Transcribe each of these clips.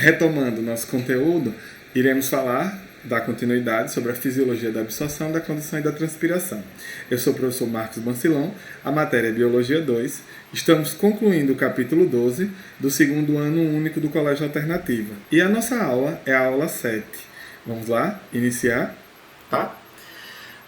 Retomando nosso conteúdo, iremos falar da continuidade sobre a fisiologia da absorção, da condução e da transpiração. Eu sou o professor Marcos Bancilon, a matéria é Biologia 2. Estamos concluindo o capítulo 12 do segundo ano único do Colégio Alternativa. E a nossa aula é a aula 7. Vamos lá? Iniciar? Tá?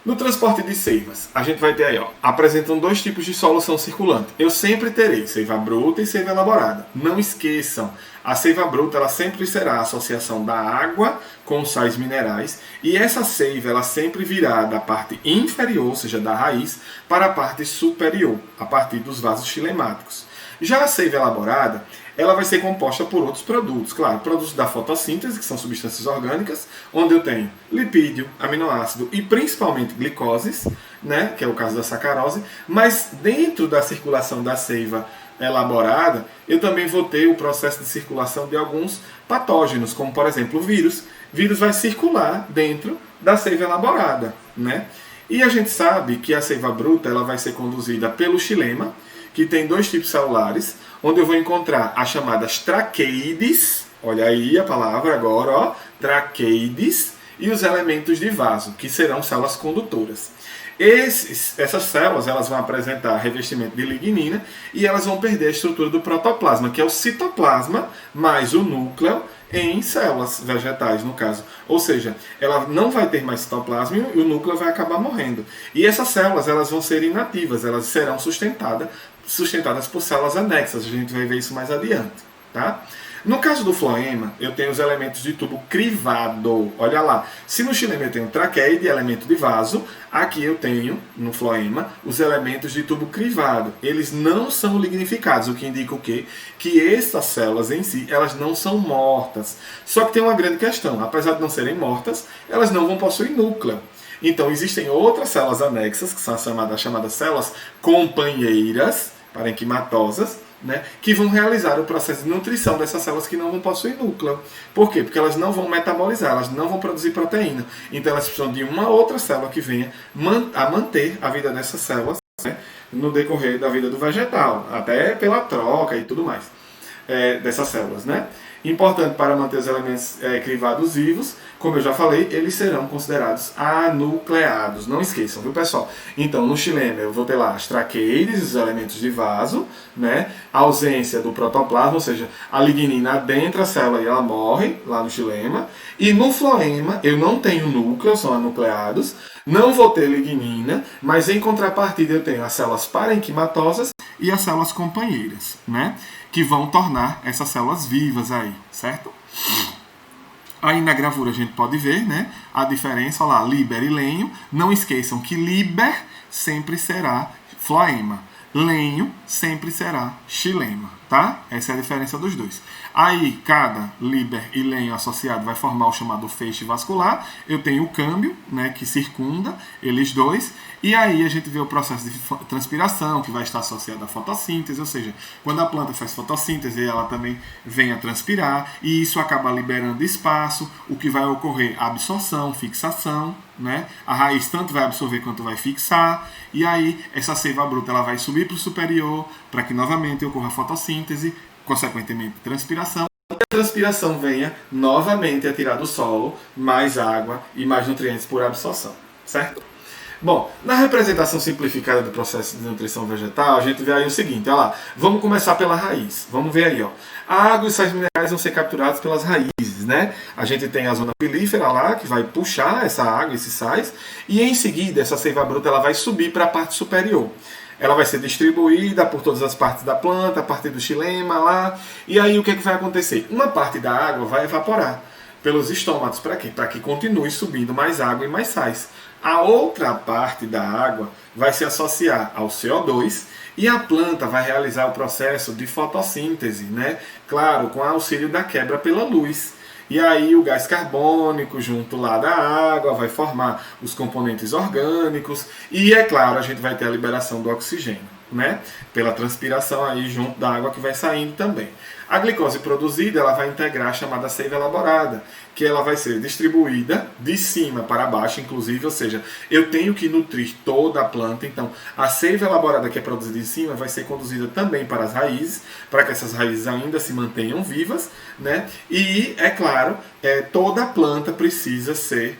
No transporte de seivas, a gente vai ter aí, apresentam dois tipos de solução circulante. Eu sempre terei seiva bruta e seiva elaborada. Não esqueçam, a seiva bruta ela sempre será a associação da água com sais minerais e essa seiva ela sempre virá da parte inferior, ou seja, da raiz, para a parte superior, a partir dos vasos xilemáticos. Já a seiva elaborada, ela vai ser composta por outros produtos, claro, produtos da fotossíntese, que são substâncias orgânicas, onde eu tenho lipídio, aminoácido e principalmente glicoses, né, que é o caso da sacarose, mas dentro da circulação da seiva elaborada, eu também vou ter o processo de circulação de alguns patógenos, como por exemplo o vírus. O vírus vai circular dentro da seiva elaborada, né? E a gente sabe que a seiva bruta ela vai ser conduzida pelo xilema, que tem dois tipos celulares, onde eu vou encontrar as chamadas traqueides, olha aí a palavra agora, traqueides, e os elementos de vaso, que serão células condutoras. Essas células elas vão apresentar revestimento de lignina e elas vão perder a estrutura do protoplasma, que é o citoplasma mais o núcleo em células vegetais, no caso. Ou seja, ela não vai ter mais citoplasma e o núcleo vai acabar morrendo. E essas células elas vão ser inativas, elas serão sustentadas por células anexas. A gente vai ver isso mais adiante. Tá? No caso do floema, eu tenho os elementos de tubo crivado. Olha lá, se no xilema eu tenho traqueide, elemento de vaso, aqui eu tenho, no floema, os elementos de tubo crivado. Eles não são lignificados, o que indica o quê? Que essas células em si, elas não são mortas. Só que tem uma grande questão, apesar de não serem mortas, elas não vão possuir núcleo. Então existem outras células anexas, que são as chamadas células companheiras, parenquimatosas, né, que vão realizar o processo de nutrição dessas células que não vão possuir núcleo. Por quê? Porque elas não vão metabolizar, elas não vão produzir proteína. Então elas precisam de uma outra célula que venha a manter a vida dessas células, né, no decorrer da vida do vegetal, até pela troca e tudo mais dessas células, né? Importante para manter os elementos crivados vivos, como eu já falei, eles serão considerados anucleados. Não esqueçam, viu pessoal? Então, no xilema eu vou ter lá as traqueides, os elementos de vaso, né? A ausência do protoplasma, ou seja, a lignina adentra a célula e ela morre lá no xilema. E no floema eu não tenho núcleo, são anucleados. Não vou ter lignina, mas em contrapartida eu tenho as células parenquimatosas e as células companheiras, né? Que vão tornar essas células vivas aí, certo? Aí na gravura a gente pode ver, né, a diferença, olha lá, liber e lenho. Não esqueçam que liber sempre será floema, lenho sempre será xilema, tá? Essa é a diferença dos dois. Aí cada liber e lenho associado vai formar o chamado feixe vascular. Eu tenho o câmbio, né, que circunda eles dois. E aí a gente vê o processo de transpiração, que vai estar associado à fotossíntese, ou seja, quando a planta faz fotossíntese, ela também vem a transpirar, e isso acaba liberando espaço, o que vai ocorrer absorção, fixação, né? A raiz tanto vai absorver quanto vai fixar, e aí essa seiva bruta ela vai subir para o superior, para que novamente ocorra a fotossíntese, consequentemente transpiração, e a transpiração venha novamente a tirar do solo mais água e mais nutrientes por absorção, certo? Bom, na representação simplificada do processo de nutrição vegetal, a gente vê aí o seguinte, olha lá, vamos começar pela raiz, vamos ver aí, ó. A água e os sais minerais vão ser capturados pelas raízes, né? A gente tem a zona pilífera lá, que vai puxar essa água, esses sais, e em seguida essa seiva bruta ela vai subir para a parte superior. Ela vai ser distribuída por todas as partes da planta, a partir do xilema lá, e aí o que vai acontecer? Uma parte da água vai evaporar pelos estômatos, para quê? Para que continue subindo mais água e mais sais. A outra parte da água vai se associar ao CO2 e a planta vai realizar o processo de fotossíntese, né? Claro, com auxílio da quebra pela luz. E aí o gás carbônico junto lá da água vai formar os componentes orgânicos e, é claro, a gente vai ter a liberação do oxigênio. né? Pela transpiração aí junto da água que vai saindo também. A glicose produzida, ela vai integrar a chamada seiva elaborada, que ela vai ser distribuída de cima para baixo, inclusive, ou seja, eu tenho que nutrir toda a planta, então a seiva elaborada que é produzida em cima vai ser conduzida também para as raízes, para que essas raízes ainda se mantenham vivas, né? E, é claro, toda a planta precisa ser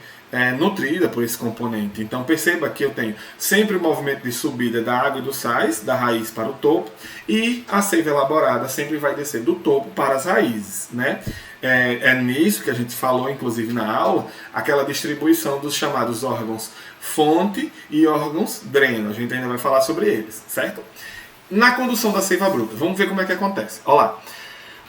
nutrida por esse componente. Então perceba que eu tenho sempre o movimento de subida da água e dos sais, da raiz para o topo, e a seiva elaborada sempre vai descer do topo para as raízes, né? É nisso que a gente falou, inclusive na aula, aquela distribuição dos chamados órgãos fonte e órgãos dreno. A gente ainda vai falar sobre eles, certo? Na condução da seiva bruta, vamos ver como é que acontece. Olha lá.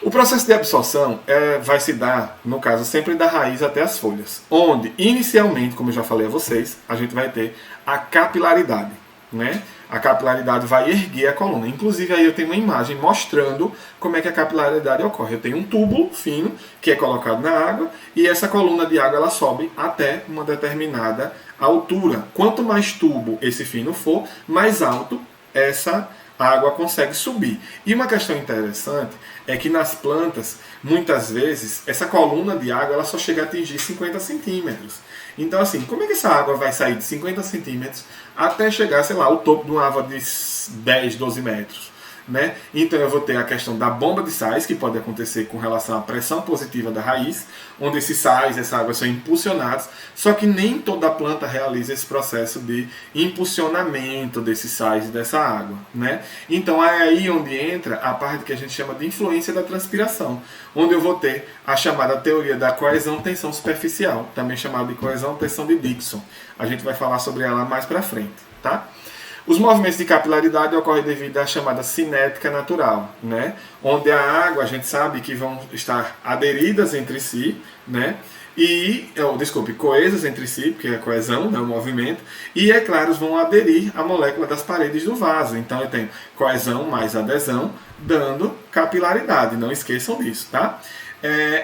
O processo de absorção vai se dar, no caso, sempre da raiz até as folhas, onde, inicialmente, como eu já falei a vocês, a gente vai ter a capilaridade, né? A capilaridade vai erguer a coluna. Inclusive, aí eu tenho uma imagem mostrando como é que a capilaridade ocorre. Eu tenho um tubo fino que é colocado na água e essa coluna de água ela sobe até uma determinada altura. Quanto mais tubo esse fino for, mais alto essa água consegue subir. E uma questão interessante é que nas plantas, muitas vezes, essa coluna de água ela só chega a atingir 50 centímetros. Então, assim, como é que essa água vai sair de 50 centímetros até chegar, sei lá, ao topo de uma árvore de 10, 12 metros? Né? Então eu vou ter a questão da bomba de sais, que pode acontecer com relação à pressão positiva da raiz, onde esses sais, essa água são impulsionados, só que nem toda planta realiza esse processo de impulsionamento desses sais e dessa água. Né? Então é aí onde entra a parte que a gente chama de influência da transpiração, onde eu vou ter a chamada teoria da coesão-tensão superficial, também chamada de coesão-tensão de Dixon. A gente vai falar sobre ela mais para frente. Tá? Os movimentos de capilaridade ocorrem devido à chamada cinética natural, né? Onde a água, a gente sabe que vão estar aderidas entre si, né? Coesas entre si, porque é a coesão, né, o movimento, e, é claro, vão aderir à molécula das paredes do vaso. Então eu tenho coesão mais adesão, dando capilaridade, não esqueçam disso, tá?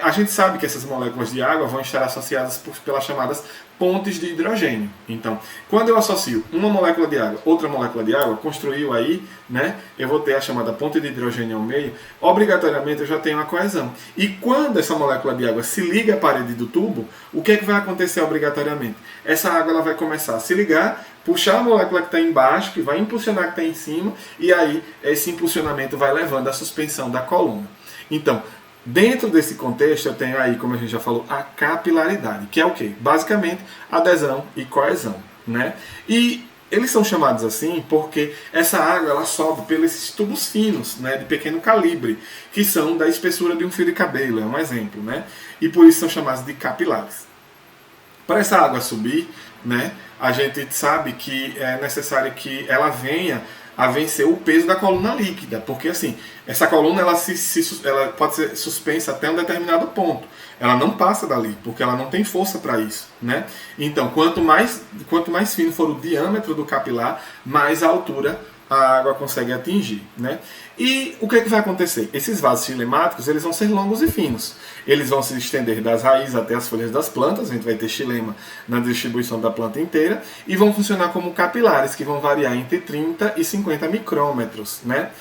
A gente sabe que essas moléculas de água vão estar associadas pelas chamadas pontes de hidrogênio. Então, quando eu associo uma molécula de água, outra molécula de água, construiu aí, né, eu vou ter a chamada ponte de hidrogênio ao meio, obrigatoriamente eu já tenho a coesão. E quando essa molécula de água se liga à parede do tubo, o que é que vai acontecer obrigatoriamente? Essa água ela vai começar a se ligar, puxar a molécula que está embaixo, que vai impulsionar a que está em cima, e aí esse impulsionamento vai levando à suspensão da coluna. Então, dentro desse contexto, eu tenho aí, como a gente já falou, a capilaridade, que é o quê? Basicamente, adesão e coesão, né? E eles são chamados assim porque essa água ela sobe pelos tubos finos, né, de pequeno calibre, que são da espessura de um fio de cabelo, é um exemplo, né? E por isso são chamados de capilares. Para essa água subir, né, a gente sabe que é necessário que ela venha a vencer o peso da coluna líquida, porque assim, essa coluna ela pode ser suspensa até um determinado ponto, ela não passa dali, porque ela não tem força para isso, né? Então, quanto mais fino for o diâmetro do capilar, mais a altura a água consegue atingir, né? E o que é que vai acontecer? Esses vasos xilemáticos, eles vão ser longos e finos. Eles vão se estender das raízes até as folhas das plantas, a gente vai ter xilema na distribuição da planta inteira, e vão funcionar como capilares, que vão variar entre 30 e 50 micrômetros, né?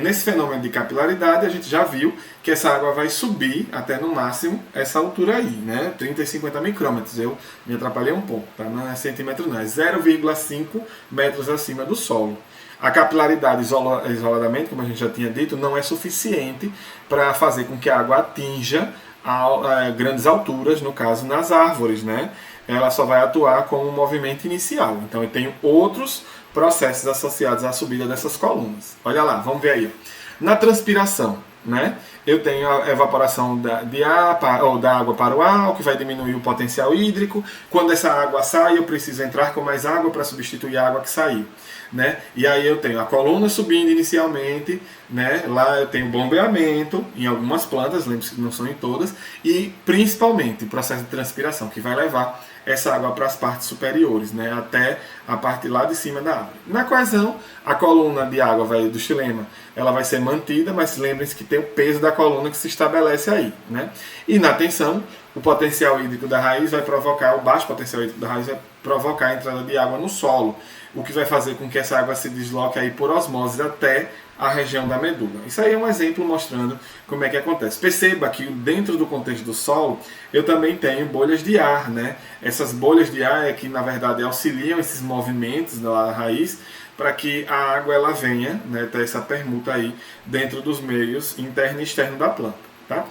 Nesse fenômeno de capilaridade, a gente já viu que essa água vai subir até no máximo essa altura aí, né? 30 e 50 micrômetros. Eu me atrapalhei um pouco, tá? Não é centímetro não, é 0,5 metros acima do solo. A capilaridade isoladamente, como a gente já tinha dito, não é suficiente para fazer com que a água atinja grandes alturas, no caso nas árvores, né? Ela só vai atuar como um movimento inicial. Então eu tenho outros processos associados à subida dessas colunas. Olha lá, vamos ver aí. Na transpiração, né, eu tenho a evaporação da água para o ar, o que vai diminuir o potencial hídrico. Quando essa água sai, eu preciso entrar com mais água para substituir a água que saiu. Né? E aí eu tenho a coluna subindo inicialmente, né? Lá eu tenho bombeamento em algumas plantas, lembre-se que não são em todas, e principalmente o processo de transpiração, que vai levar essa água para as partes superiores, né? Até a parte lá de cima da árvore. Na coesão, a coluna de água do xilema, ela vai ser mantida, mas lembrem-se que tem o peso da coluna que se estabelece aí, né? E na tensão, o potencial hídrico da raiz vai provocar, o baixo potencial hídrico da raiz vai provocar a entrada de água no solo, o que vai fazer com que essa água se desloque aí por osmose até a região da medula. Isso aí é um exemplo mostrando como é que acontece. Perceba que dentro do contexto do solo eu também tenho bolhas de ar, né? Essas bolhas de ar é que na verdade auxiliam esses movimentos na raiz para que a água ela venha, né, ter essa permuta aí dentro dos meios interno e externo da planta, tá?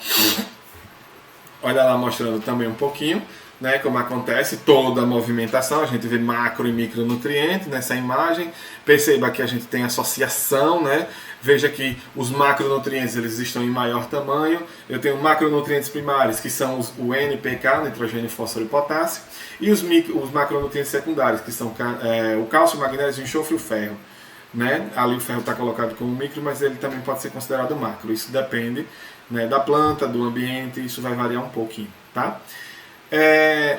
Olha lá mostrando também um pouquinho, né, como acontece toda a movimentação. A gente vê macro e micronutrientes nessa imagem. Perceba que a gente tem associação, né? Veja que os macronutrientes eles estão em maior tamanho. Eu tenho macronutrientes primários, que são o NPK, nitrogênio, fósforo e potássio, e os macronutrientes secundários, que são o cálcio, o magnésio, o enxofre e o ferro. Né? Ali o ferro está colocado como micro, mas ele também pode ser considerado macro. Isso depende, né, da planta, do ambiente, isso vai variar um pouquinho, tá?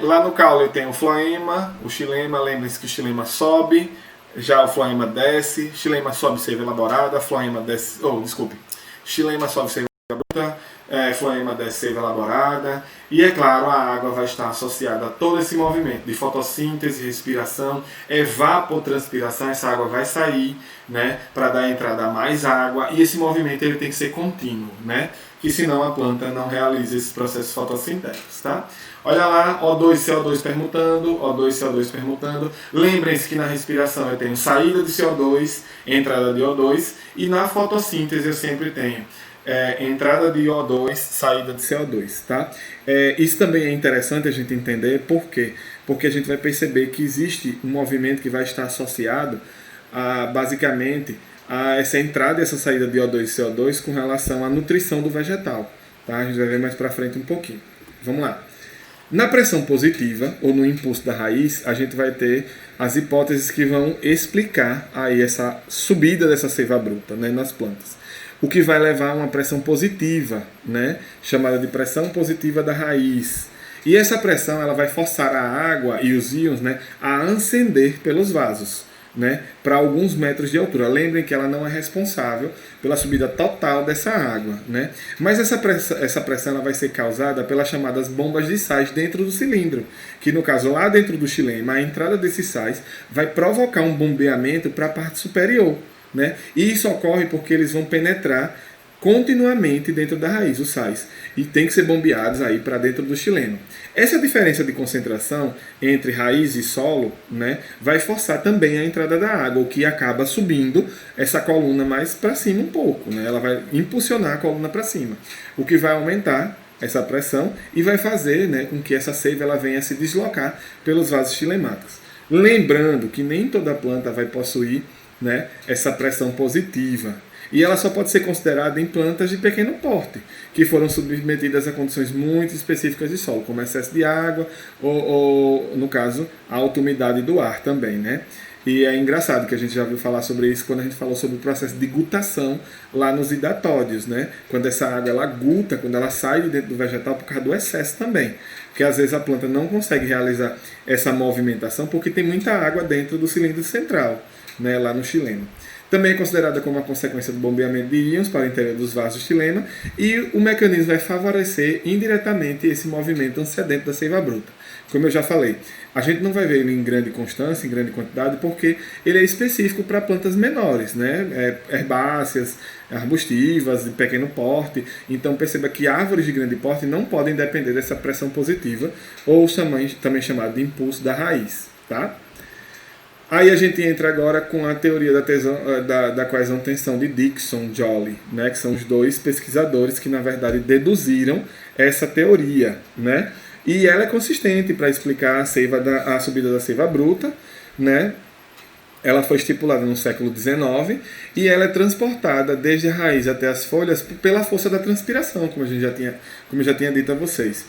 Lá no caule eu tenho o floema, o xilema. Lembrem-se que o xilema sobe, já o floema desce. Xilema sobe seiva elaborada, floema desce, xilema sobe seiva bruta, floema desce seiva elaborada. E é claro, a água vai estar associada a todo esse movimento de fotossíntese, respiração, evapotranspiração. Essa água vai sair, né, para dar entrada a mais água, e esse movimento ele tem que ser contínuo, né, que senão a planta não realiza esses processos fotossintéticos, tá? Olha lá, O2 e CO2 permutando, O2 e CO2 permutando. Lembrem-se que na respiração eu tenho saída de CO2, entrada de O2, e na fotossíntese eu sempre tenho entrada de O2, saída de CO2, tá? Isso também é interessante a gente entender. Por quê? Porque a gente vai perceber que existe um movimento que vai estar associado basicamente a essa entrada e essa saída de O2 e CO2 com relação à nutrição do vegetal, tá? A gente vai ver mais para frente um pouquinho. Vamos lá. Na pressão positiva, ou no impulso da raiz, a gente vai ter as hipóteses que vão explicar aí essa subida dessa seiva bruta, né, nas plantas. O que vai levar a uma pressão positiva, né, chamada de pressão positiva da raiz. E essa pressão ela vai forçar a água e os íons, né, a ascender pelos vasos, né, para alguns metros de altura. Lembrem que ela não é responsável pela subida total dessa água, né? Mas essa pressão ela vai ser causada pelas chamadas bombas de sais dentro do cilindro, que no caso lá dentro do xilema, a entrada desses sais vai provocar um bombeamento para a parte superior, né? E isso ocorre porque eles vão penetrar continuamente dentro da raiz, os sais, e tem que ser bombeados aí para dentro do xilema. Essa diferença de concentração entre raiz e solo, né, vai forçar também a entrada da água, o que acaba subindo essa coluna mais para cima um pouco, né? Ela vai impulsionar a coluna para cima, o que vai aumentar essa pressão e vai fazer, né, com que essa seiva ela venha se deslocar pelos vasos xilemáticos. Lembrando que nem toda planta vai possuir, né, essa pressão positiva. E ela só pode ser considerada em plantas de pequeno porte, que foram submetidas a condições muito específicas de solo, como excesso de água ou no caso, a alta umidade do ar também, né? E é engraçado que a gente já ouviu falar sobre isso quando a gente falou sobre o processo de gutação lá nos hidatódios, né? Quando essa água ela guta, quando ela sai de dentro do vegetal por causa do excesso também. Porque às vezes a planta não consegue realizar essa movimentação porque tem muita água dentro do cilindro central, né? Lá no xilema. Também é considerada como uma consequência do bombeamento de íons para o interior dos vasos de xilema, e o mecanismo vai favorecer indiretamente esse movimento antecedente da seiva bruta. Como eu já falei, a gente não vai ver ele em grande constância, em grande quantidade, porque ele é específico para plantas menores, né? Herbáceas, arbustivas, de pequeno porte. Então perceba que árvores de grande porte não podem depender dessa pressão positiva, ou também chamado de impulso da raiz, tá? Aí a gente entra agora com a teoria da coesão-tensão de Dickson e Joly, né, que são os dois pesquisadores que, na verdade, deduziram essa teoria, né? E ela é consistente para explicar a subida da seiva bruta, né? Ela foi estipulada no século XIX e ela é transportada desde a raiz até as folhas pela força da transpiração, como eu já tinha dito a vocês.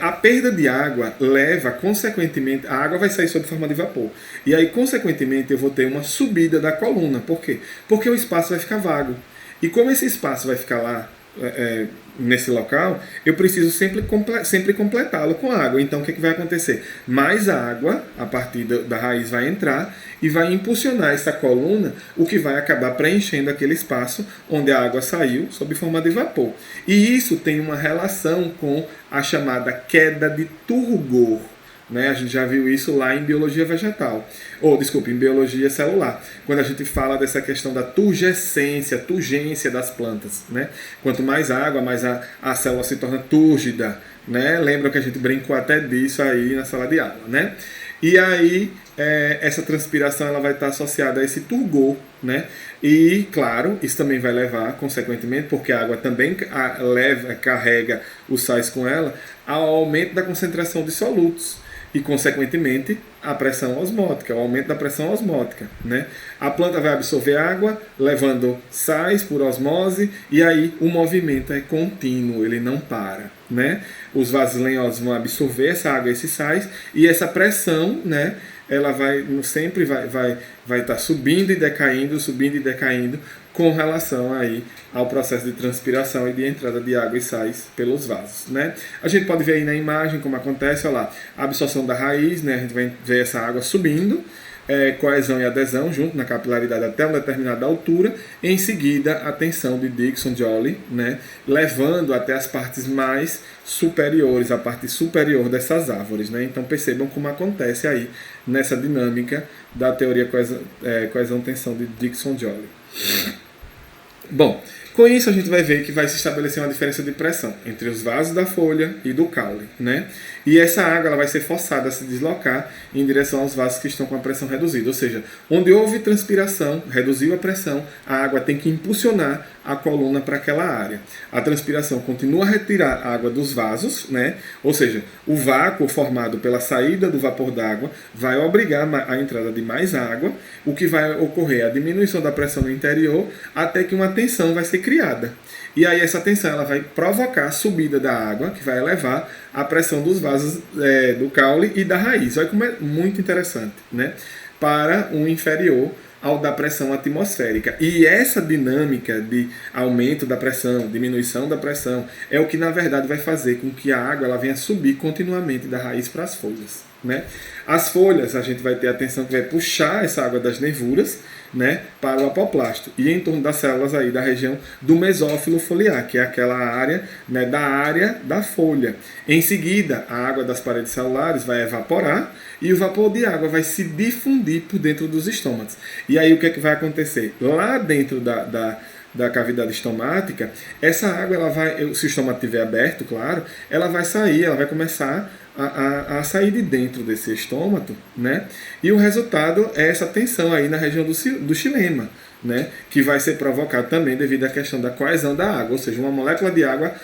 A perda de água leva, consequentemente, a água vai sair sob forma de vapor. E aí, consequentemente, eu vou ter uma subida da coluna. Por quê? Porque o espaço vai ficar vago. E como esse espaço vai ficar lá, nesse local, eu preciso sempre completá-lo com água. Então, o que vai acontecer? Mais água, a partir da raiz, vai entrar e vai impulsionar essa coluna, o que vai acabar preenchendo aquele espaço onde a água saiu, sob forma de vapor. E isso tem uma relação com a chamada queda de turgor. né? A gente já viu isso lá em biologia vegetal, em biologia celular, quando a gente fala dessa questão da turgescência das plantas, né? Quanto mais água, mais a célula se torna túrgida, né? Lembra que a gente brincou até disso aí na sala de aula, né? E aí essa transpiração ela vai estar associada a esse turgor, né? E claro, isso também vai levar, consequentemente, porque a água também carrega os sais com ela, ao aumento da concentração de solutos e, consequentemente, a pressão osmótica, o aumento da pressão osmótica, né? A planta vai absorver água, levando sais por osmose, e aí o movimento é contínuo, ele não para, né? Os vasos lenhosos vão absorver essa água, esses sais, e essa pressão, né? Ela sempre vai estar subindo e decaindo com relação aí ao processo de transpiração e de entrada de água e sais pelos vasos, né? A gente pode ver aí na imagem como acontece, olha lá, a absorção da raiz, né? A gente vai ver essa água subindo, coesão e adesão junto na capilaridade até uma determinada altura, em seguida a tensão de Dixon-Joule, né, levando até as partes mais superiores, a parte superior dessas árvores, né? Então percebam como acontece aí nessa dinâmica da teoria coesão-tensão de Dixon-Joule. Bom, com isso a gente vai ver que vai se estabelecer uma diferença de pressão entre os vasos da folha e do caule, né? E essa água ela vai ser forçada a se deslocar em direção aos vasos que estão com a pressão reduzida, ou seja, onde houve transpiração, reduziu a pressão, a água tem que impulsionar a coluna para aquela área. A transpiração continua a retirar a água dos vasos, né? Ou seja, o vácuo formado pela saída do vapor d'água vai obrigar a entrada de mais água, o que vai ocorrer a diminuição da pressão no interior até que uma tensão vai ser criada. E aí essa tensão ela vai provocar a subida da água, que vai elevar a pressão dos vasos do caule e da raiz. Olha como é muito interessante, né? Para um inferior ao da pressão atmosférica. E essa dinâmica de aumento da pressão, diminuição da pressão, é o que na verdade vai fazer com que a água ela venha subir continuamente da raiz para as folhas, né? As folhas, a gente vai ter a tensão que vai puxar essa água das nervuras, né, para o apoplasto e em torno das células aí da região do mesófilo foliar, que é aquela área, né, da área da folha. Em seguida, a água das paredes celulares vai evaporar e o vapor de água vai se difundir por dentro dos estômatos. E aí o que é que vai acontecer? Lá dentro da cavidade estomática, essa água, ela vai, se o estômago estiver aberto, claro, ela vai sair, ela vai começar a sair de dentro desse estômago, né? E o resultado é essa tensão aí na região do xilema, né? Que vai ser provocado também devido à questão da coesão da água, ou seja, uma molécula de água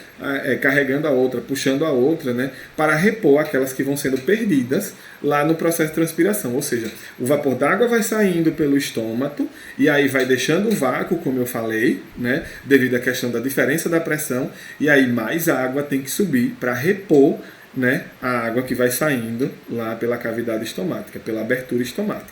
carregando a outra, puxando a outra, né? Para repor aquelas que vão sendo perdidas lá no processo de transpiração, ou seja, o vapor d'água vai saindo pelo estômago e aí vai deixando o vácuo, como eu falei, né? Devido à questão da diferença da pressão, e aí mais água tem que subir para repor, né, a água que vai saindo lá pela cavidade estomática, pela abertura estomática.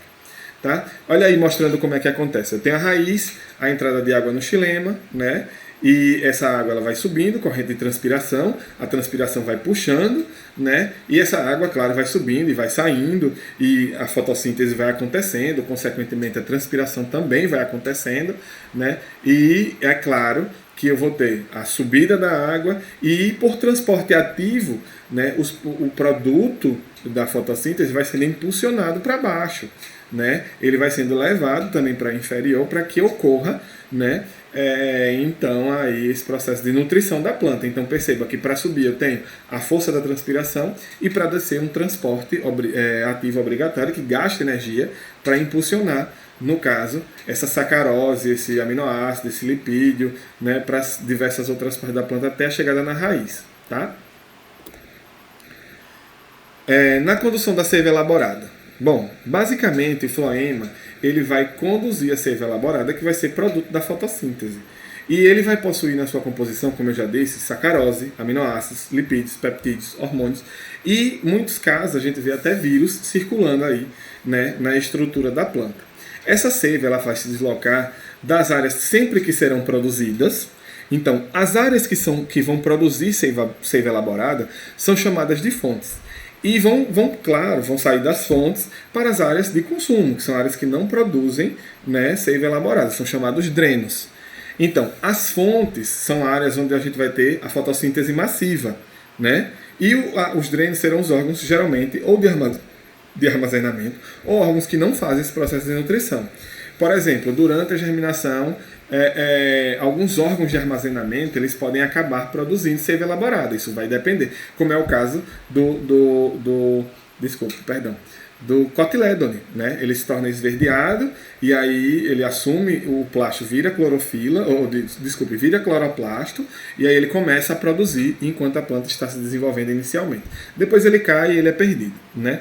Tá? Olha aí mostrando como é que acontece. Eu tenho a raiz, a entrada de água no xilema, né? E essa água ela vai subindo, corrente de transpiração, a transpiração vai puxando, né? E essa água, claro, vai subindo e vai saindo, e a fotossíntese vai acontecendo, consequentemente a transpiração também vai acontecendo, né? E é claro que eu vou ter a subida da água e por transporte ativo, né, o produto da fotossíntese vai sendo impulsionado para baixo, né? Ele vai sendo levado também para inferior para que ocorra, né, então aí esse processo de nutrição da planta. Então perceba que para subir eu tenho a força da transpiração e para descer um transporte ativo obrigatório que gasta energia para impulsionar, no caso, essa sacarose, esse aminoácido, esse lipídio, né, para diversas outras partes da planta até a chegada na raiz, tá? Na condução da seiva elaborada. Bom, basicamente o floema ele vai conduzir a seiva elaborada, que vai ser produto da fotossíntese. E ele vai possuir na sua composição, como eu já disse, sacarose, aminoácidos, lipídios, peptídeos, hormônios e, em muitos casos, a gente vê até vírus circulando aí, né, na estrutura da planta. Essa seiva ela vai se deslocar das áreas sempre que serão produzidas. Então, as áreas que vão produzir seiva elaborada são chamadas de fontes. E vão sair das fontes para as áreas de consumo, que são áreas que não produzem, né, seiva elaborada, são chamados drenos. Então, as fontes são áreas onde a gente vai ter a fotossíntese massiva, né? E os drenos serão os órgãos, geralmente, ou de armazenamento, ou órgãos que não fazem esse processo de nutrição. Por exemplo, durante a germinação, alguns órgãos de armazenamento eles podem acabar produzindo seiva elaborada. Isso vai depender, como é o caso do cotilédone, né? Ele se torna esverdeado e aí ele assume o plástico, vira clorofila, vira cloroplasto, e aí ele começa a produzir enquanto a planta está se desenvolvendo inicialmente. Depois ele cai e ele é perdido, né?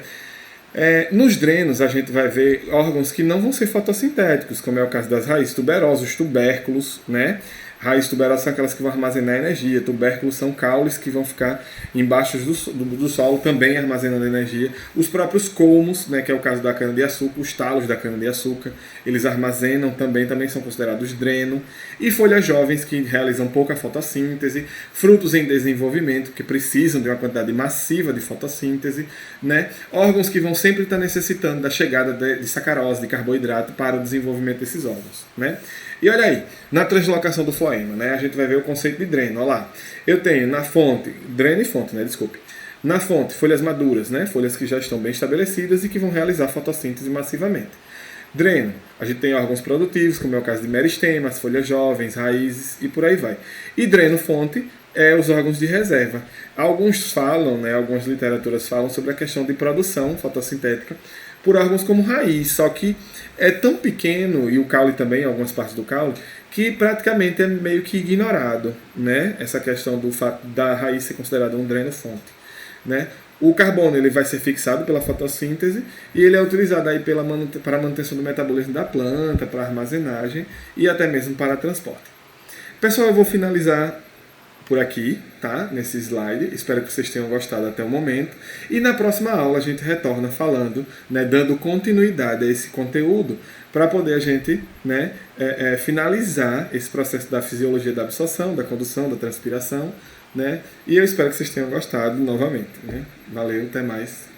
Nos drenos a gente vai ver órgãos que não vão ser fotossintéticos, como é o caso das raízes tuberosas, os tubérculos, né? Raízes tuberosas são aquelas que vão armazenar energia, tubérculos são caules que vão ficar embaixo do solo também armazenando energia. Os próprios colmos, né, que é o caso da cana-de-açúcar, os talos da cana-de-açúcar, eles armazenam também são considerados dreno. E folhas jovens que realizam pouca fotossíntese, frutos em desenvolvimento que precisam de uma quantidade massiva de fotossíntese, né? Órgãos que vão sempre estar necessitando da chegada de sacarose, de carboidrato para o desenvolvimento desses órgãos, né? E olha aí, na translocação do floema, né, a gente vai ver o conceito de dreno. Olha lá, eu tenho na fonte, dreno e fonte, né, desculpe. Na fonte, folhas maduras, né, folhas que já estão bem estabelecidas e que vão realizar fotossíntese massivamente. Dreno, a gente tem órgãos produtivos, como é o caso de meristemas, folhas jovens, raízes e por aí vai. E dreno-fonte os órgãos de reserva. Alguns falam, né, algumas literaturas falam sobre a questão de produção fotossintética por órgãos como raiz, só que é tão pequeno, e o caule também, algumas partes do caule, que praticamente é meio que ignorado, né? Essa questão do fato da raiz ser considerada um dreno-fonte, né? O carbono ele vai ser fixado pela fotossíntese e ele é utilizado aí para a manutenção do metabolismo da planta, para armazenagem e até mesmo para transporte. Pessoal, eu vou finalizar por aqui, tá? Nesse slide. Espero que vocês tenham gostado até o momento. E na próxima aula a gente retorna falando, né, dando continuidade a esse conteúdo para poder a gente, né, finalizar esse processo da fisiologia da absorção, da condução, da transpiração, né? E eu espero que vocês tenham gostado novamente, né? Valeu, até mais.